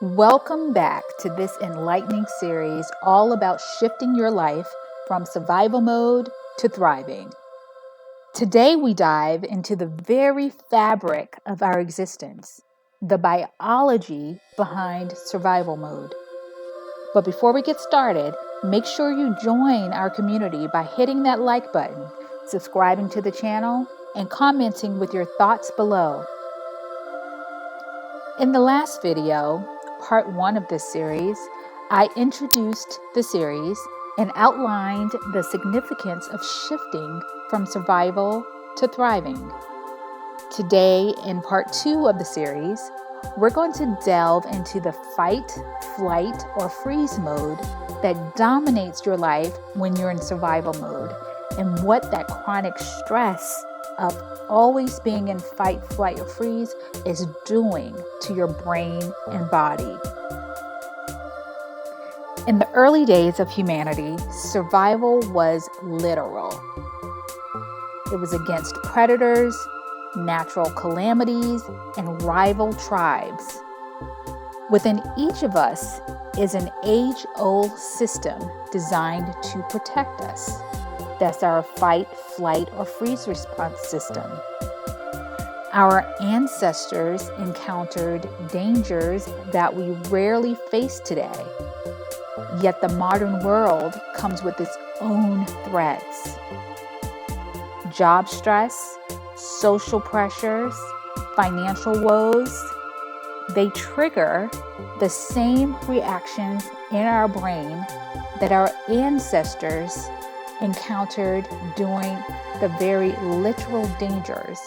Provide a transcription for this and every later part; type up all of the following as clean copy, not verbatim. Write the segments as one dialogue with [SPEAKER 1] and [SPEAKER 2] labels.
[SPEAKER 1] Welcome back to this enlightening series all about shifting your life from survival mode to thriving. Today we dive into the very fabric of our existence, the biology behind survival mode. But before we get started, make sure you join our community by hitting that like button, subscribing to the channel, and commenting with your thoughts below. In the last video, Part 1 of this series, I introduced the series and outlined the significance of shifting from survival to thriving. Today, in Part 2 of the series, we're going to delve into the fight, flight, or freeze mode that dominates your life when you're in survival mode, and what that chronic stress of always being in fight, flight, or freeze is doing to your brain and body. In the early days of humanity, survival was literal. It was against predators, natural calamities, and rival tribes. Within each of us is an age-old system designed to protect us. That's our fight, flight, or freeze response system. Our ancestors encountered dangers that we rarely face today. Yet the modern world comes with its own threats. Job stress, social pressures, financial woes, they trigger the same reactions in our brain that our ancestors encountered during the very literal dangers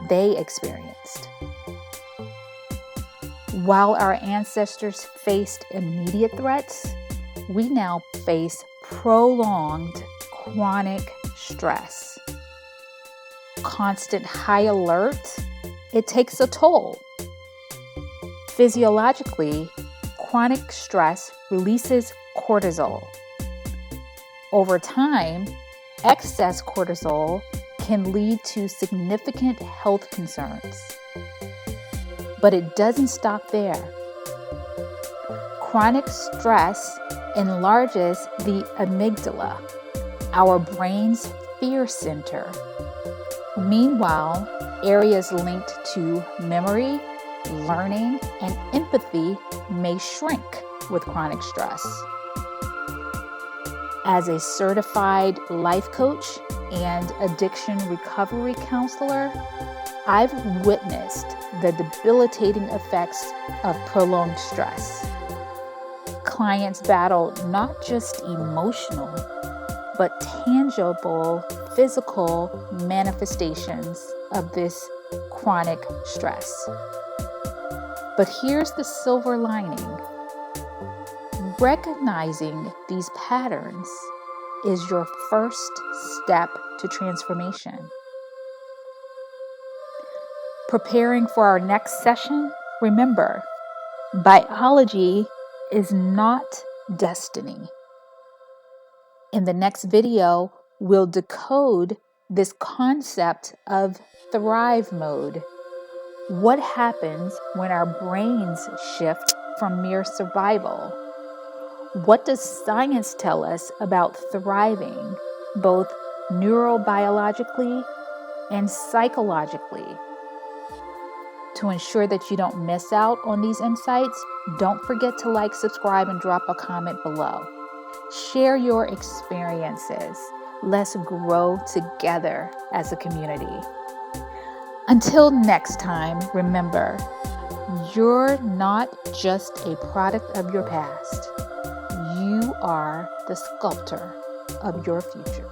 [SPEAKER 1] they experienced. While our ancestors faced immediate threats, we now face prolonged chronic stress. Constant high alert, it takes a toll. Physiologically, chronic stress releases cortisol. Over time, excess cortisol can lead to significant health concerns. But it doesn't stop there. Chronic stress enlarges the amygdala, our brain's fear center. Meanwhile, areas linked to memory, learning, and empathy may shrink with chronic stress. As a certified life coach and addiction recovery counselor, I've witnessed the debilitating effects of prolonged stress. Clients battle not just emotional, but tangible physical manifestations of this chronic stress. But here's the silver lining. Recognizing these patterns is your first step to transformation. Preparing for our next session, remember, biology is not destiny. In the next video, we'll decode this concept of thrive mode. What happens when our brains shift from mere survival? What does science tell us about thriving, both neurobiologically and psychologically? To ensure that you don't miss out on these insights, don't forget to like, subscribe, and drop a comment below. Share your experiences. Let's grow together as a community. Until next time, remember, you're not just a product of your past. You are the sculptor of your future.